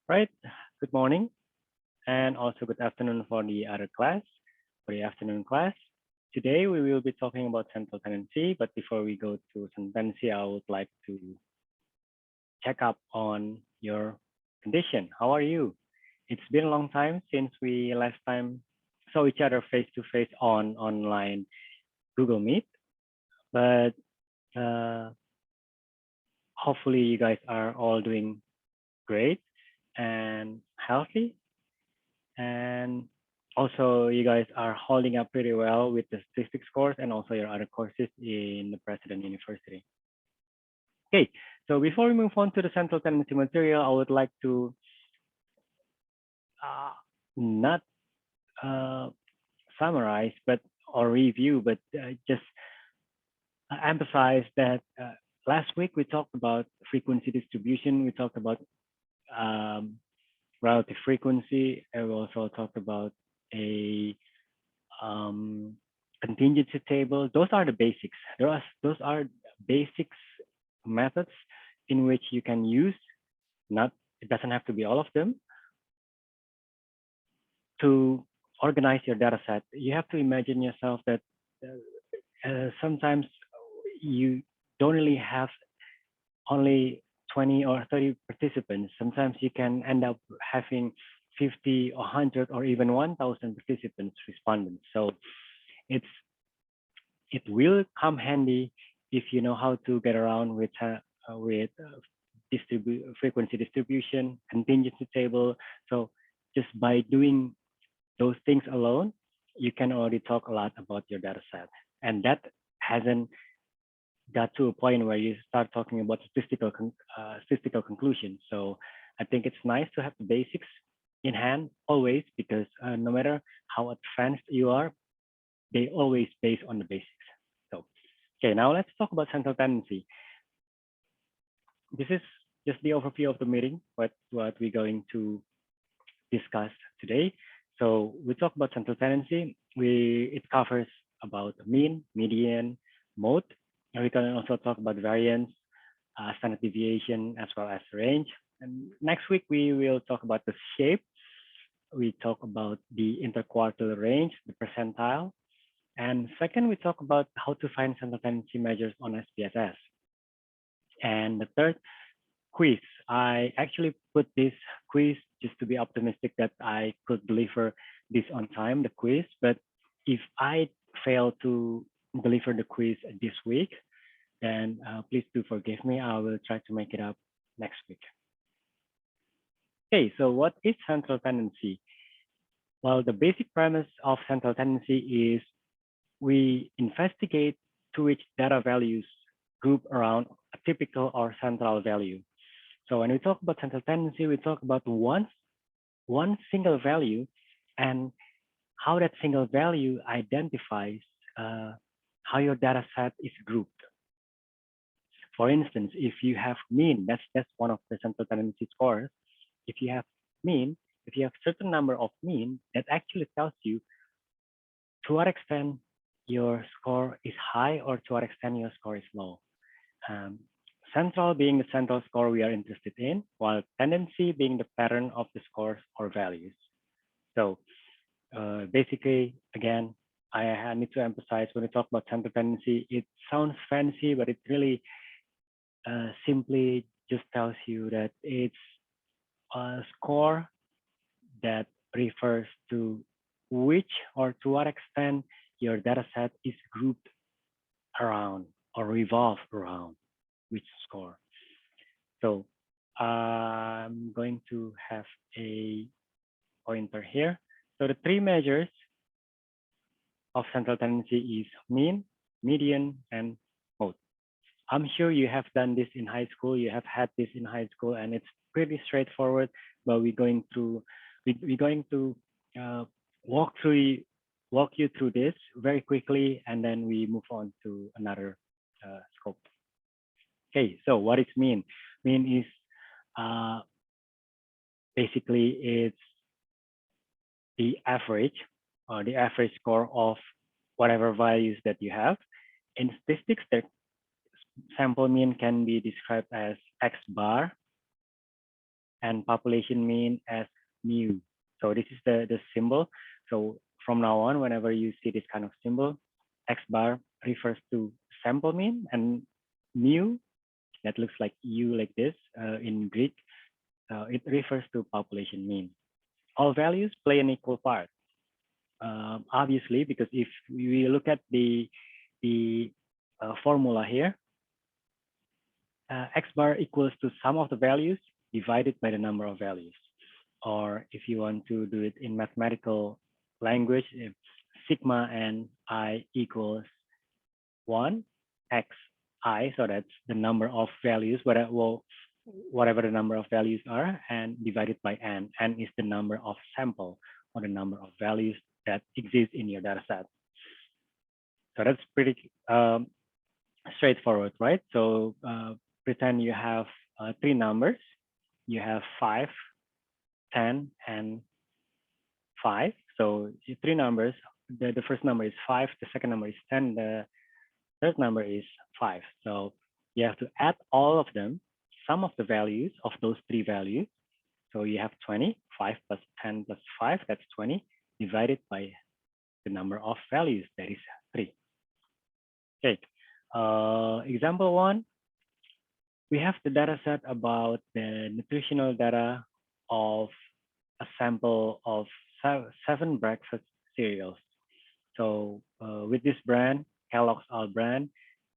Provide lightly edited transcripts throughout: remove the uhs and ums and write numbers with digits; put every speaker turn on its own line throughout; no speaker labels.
Right. Good morning and also good afternoon for the other class, for the afternoon class. Today we will be talking about central tendency, but before we go to central tendency, I would like to check up on your condition. How are you? It's been a long time since we last time saw each other face to face on online Google Meet, but uh, hopefully you guys are all doing great and healthy. And also, you guys are holding up pretty well with the statistics course and also your other courses in the President University. Okay, so before we move on to the central tendency material, I would like to uh, not uh, summarize, but or review, but just emphasize that last week we talked about frequency distribution. We talked about um, relative frequency, and we also talked about a um, contingency table. Those are the basics. Those are basics methods in which you can use. Not it doesn't have to be all of them to organize your data set. You have to imagine yourself that sometimes you don't really have only 20 or 30 participants. Sometimes you can end up having 50 or 100 or even 1,000 participants respondents. So it's it will come handy if you know how to get around with frequency distribution, contingency table. So just by doing those things alone, you can already talk a lot about your data set. And that hasn't got to a point where you start talking about statistical conclusions. So I think it's nice to have the basics in hand always because no matter how advanced you are, they always base on the basics. So, okay, now let's talk about central tendency. This is just the overview of the meeting, what we're going to discuss today. So we talk about central tendency. It covers about mean, median, mode, and we can also talk about variance, standard deviation, as well as range. And next week we will talk about the shape. We talk about the interquartile range, the percentile, and second, we talk about how to find central tendency measures on SPSS. And the third, quiz. I actually put this quiz just to be optimistic that I could deliver this on time, the quiz. But if I fail to deliver the quiz this week, then please do forgive me. I will try to make it up next week. Okay, so what is central tendency? Well, the basic premise of central tendency is we investigate to which data values group around a typical or central value. So when we talk about central tendency, we talk about one single value and how that single value identifies how your data set is grouped. For instance, if you have mean, that's one of the central tendency scores. If you have mean, if you have certain number of mean, that actually tells you to what extent your score is high or to what extent your score is low. Um, Central being the central score we are interested in, while tendency being the pattern of the scores or values. So basically, again, I need to emphasize when we talk about central tendency, it sounds fancy, but it really simply just tells you that it's a score that refers to which or to what extent your data set is grouped around or revolved around which score. So I'm going to have a pointer here. So the three measures of central tendency is mean, median, and mode. I'm sure you have done this in high school. You have had this in high school, and it's pretty straightforward. But we're going to uh, walk through walk you through this very quickly, and then we move on to another scope. Okay, so what is mean? Mean is uh, basically it's the average or the average score of whatever values that you have. In statistics, the sample mean can be described as X bar and population mean as mu. So this is the symbol. So from now on, whenever you see this kind of symbol, X bar refers to sample mean, and mu, that looks like U like this in Greek, it refers to population mean. All values play an equal part. Obviously, because if we look at the formula here, X bar equals to sum of the values divided by the number of values. Or if you want to do it in mathematical language, if sigma and I equals 1 xi, so that's the number of values, whatever the number of values are, and divided by n. N is the number of sample or the number of values that exist in your data set. So that's pretty straightforward, right? So pretend you have 3 numbers. You have 5, 10, and 5. So 3 numbers. The first number is 5. The second number is 10. The third number is 5. So you have to add all of them, sum of the values of those 3 values. So you have 20. 5 plus 10 plus 5, that's 20, divided by the number of values, that is 3. Okay. Example 1. We have the data set about the nutritional data of a sample of 7 breakfast cereals. So with this brand, Kellogg's All brand,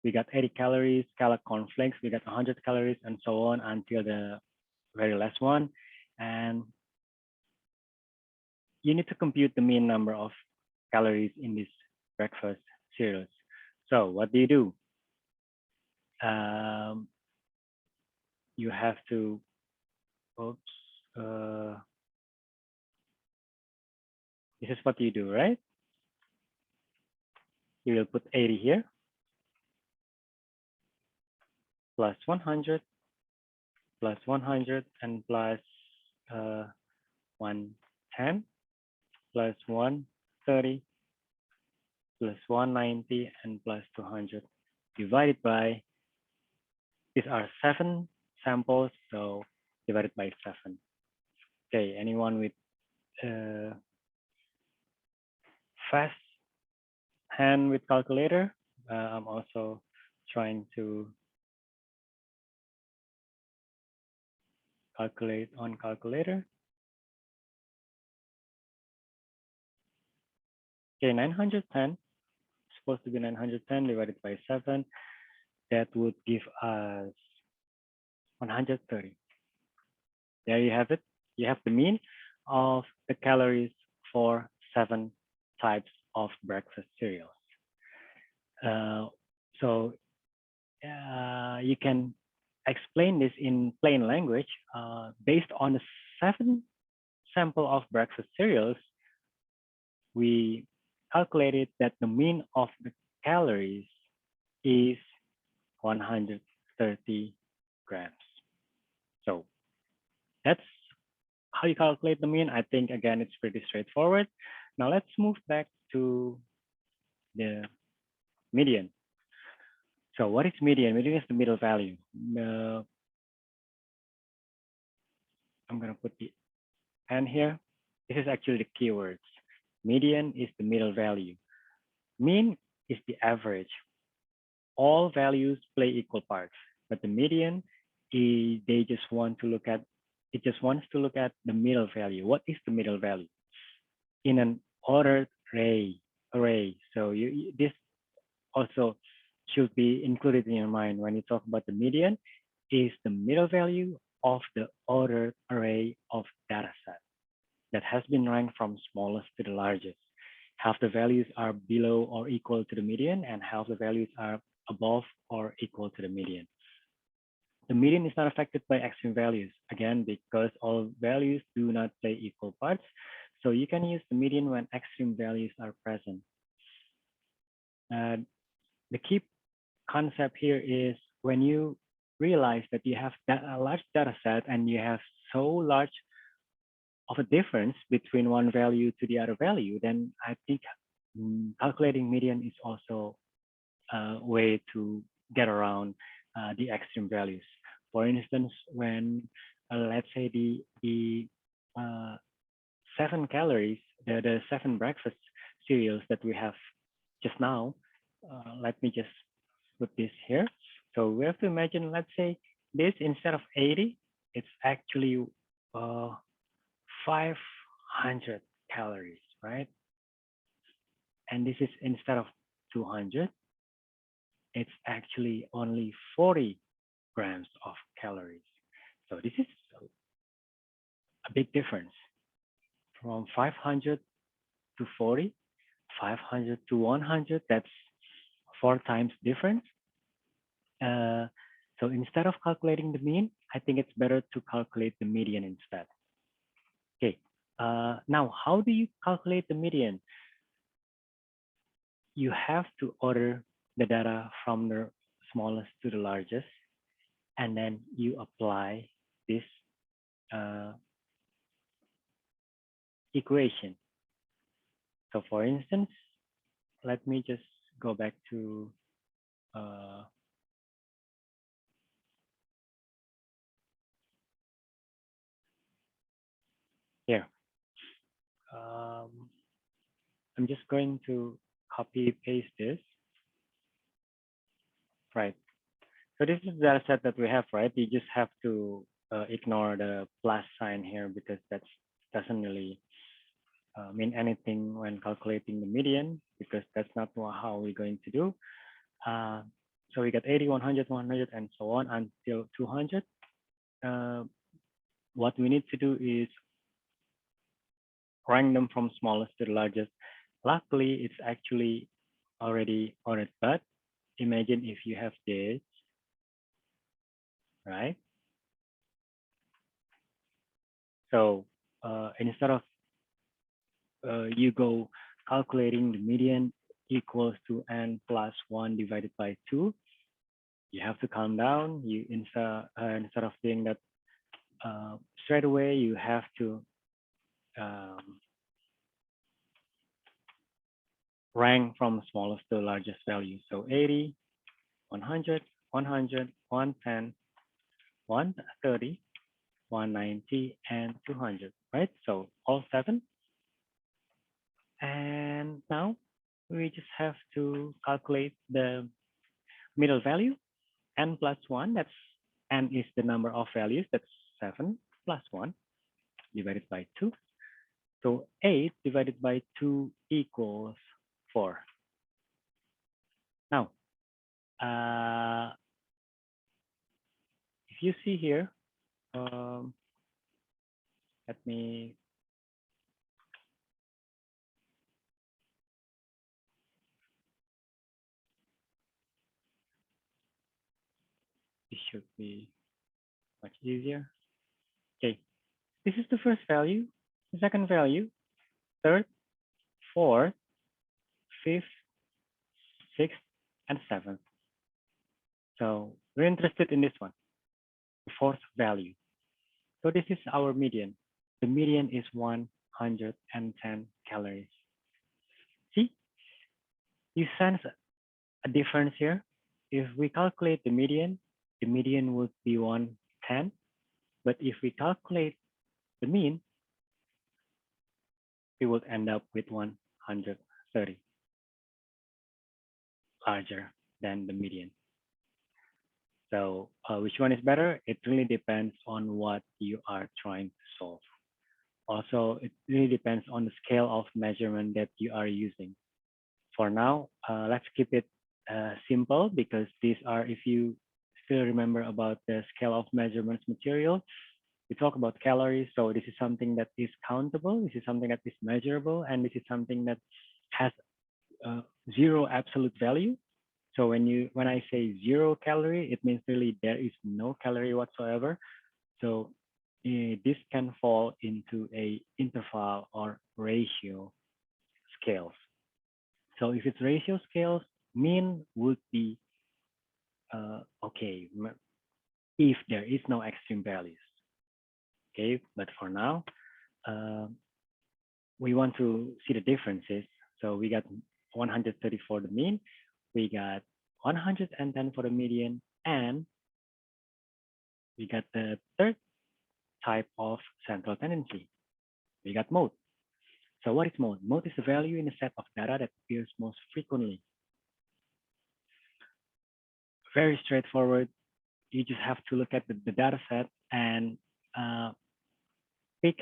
we got 80 calories, Kellogg cornflakes, we got 100 calories, and so on until the very last one. And you need to compute the mean number of calories in these breakfast cereals. So what do? You have to, this is what you do, right? You will put 80 here, plus 100, plus 100, and plus 110, plus 130, plus 190, and plus 200, divided by, these are 7 samples, so divided by 7. Okay, anyone with fast hand with calculator? I'm also trying to calculate on calculator. Okay, 910, supposed to be 910 divided by 7. That would give us 130. There you have it. You have the mean of the calories for 7 types of breakfast cereals. So you can explain this in plain language. Based on the 7 sample of breakfast cereals, we calculated that the mean of the calories is 130 grams. So that's how you calculate the mean. I think, again, it's pretty straightforward. Now let's move back to the median. So what is median? Median is the middle value. I'm going to put the N here. This is actually the keywords. Median is the middle value. Mean is the average. All values play equal parts, but the median, they just want to look at, it just wants to look at the middle value. What is the middle value? In an ordered array. So this also should be included in your mind when you talk about the median, is the middle value of the ordered array of data set that has been ranked from smallest to the largest. Half the values are below or equal to the median, and half the values are above or equal to the median. The median is not affected by extreme values, again, because all values do not play equal parts. So you can use the median when extreme values are present. The key concept here is when you realize that you have a large data set and you have so large of a difference between one value to the other value, then I think calculating median is also a way to get around the extreme values. for instance, when let's say the 7 calories, the 7 breakfast cereals that we have just now, let me just put this here. So we have to imagine, let's say this instead of 80, it's actually 500 calories, right? And this is instead of 200, it's actually only 40 grams of calories. So this is a big difference from 500 to 40, 500 to 100. That's 4 times difference. So instead of calculating the mean, I think it's better to calculate the median instead. Okay. Now, how do you calculate the median? You have to order the data from the smallest to the largest, and then you apply this equation. So for instance, let me just go back to here. I'm just going to copy paste this. Right. So this is the data set that we have, right? You just have to ignore the plus sign here because that doesn't really mean anything when calculating the median, because that's not how we're going to do. So we got 80, 100, 100, and so on until 200. What we need to do is rank them from smallest to the largest. Luckily, it's actually already ordered, but imagine if you have this, right? So instead of you go calculating the median equals to n plus 1 divided by 2, you have to calm down. You instead of doing that straight away, you have to rank from smallest to largest value. So 80, 100, 100, 110, 130, 190, and 200, right? So all 7. And now we just have to calculate the middle value, n plus 1. That's n is the number of values. That's 7 plus 1 divided by 2. So 8 divided by 2 equals 4. Now, if you see here, let me it should be much easier. Okay, this is the first value, the second value, third, fourth, fifth, sixth, and seventh. So we're interested in this one, the fourth value. So this is our median. The median is 110 calories. See, you sense a difference here. If we calculate the median would be 110. But if we calculate the mean, we would end up with 130, larger than the median. So which one is better? It really depends on what you are trying to solve. Also, it really depends on the scale of measurement that you are using. For now, let's keep it simple, because these are, if you still remember about the scale of measurements material, we talk about calories. So this is something that is countable. This is something that is measurable, and this is something that has 0 absolute value. So when I say 0 calorie, it means really there is no calorie whatsoever. So this can fall into a interval or ratio scales. So if it's ratio scales, mean would be okay if there is no extreme values. Okay, but for now, we want to see the differences. So we got 130 for the mean, we got 110 for the median, and We got the third type of central tendency. We got mode. So what is mode? Mode is a value in a set of data that appears most frequently. Very straightforward. You just have to look at the data set and pick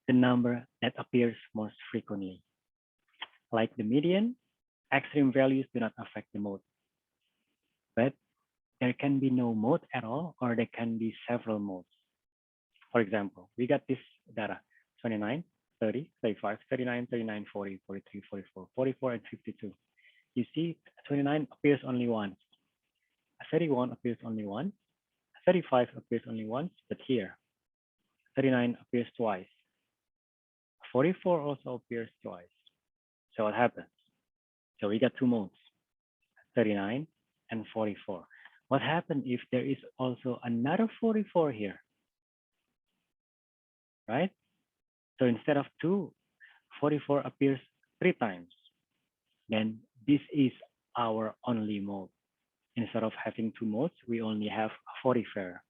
the number that appears most frequently. Like the median, extreme values do not affect the mode, but there can be no mode at all, or there can be several modes. For example, we got this data, 29, 30, 35, 39, 39, 40, 43, 44, 44, and 52. You see 29 appears only once. 31 appears only once. 35 appears only once, but here, 39 appears twice. 44 also appears twice. So what happens? So we got two modes, 39 and 44. What happens if there is also another 44 here, right? So instead of 2, 44 appears 3 times. Then this is our only mode. Instead of having 2 modes, we only have 44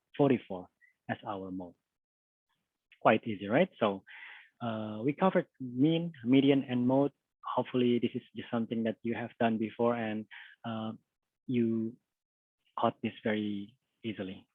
as our mode. Quite easy, right? So we covered mean, median, and mode. Hopefully this is just something that you have done before and you caught this very easily.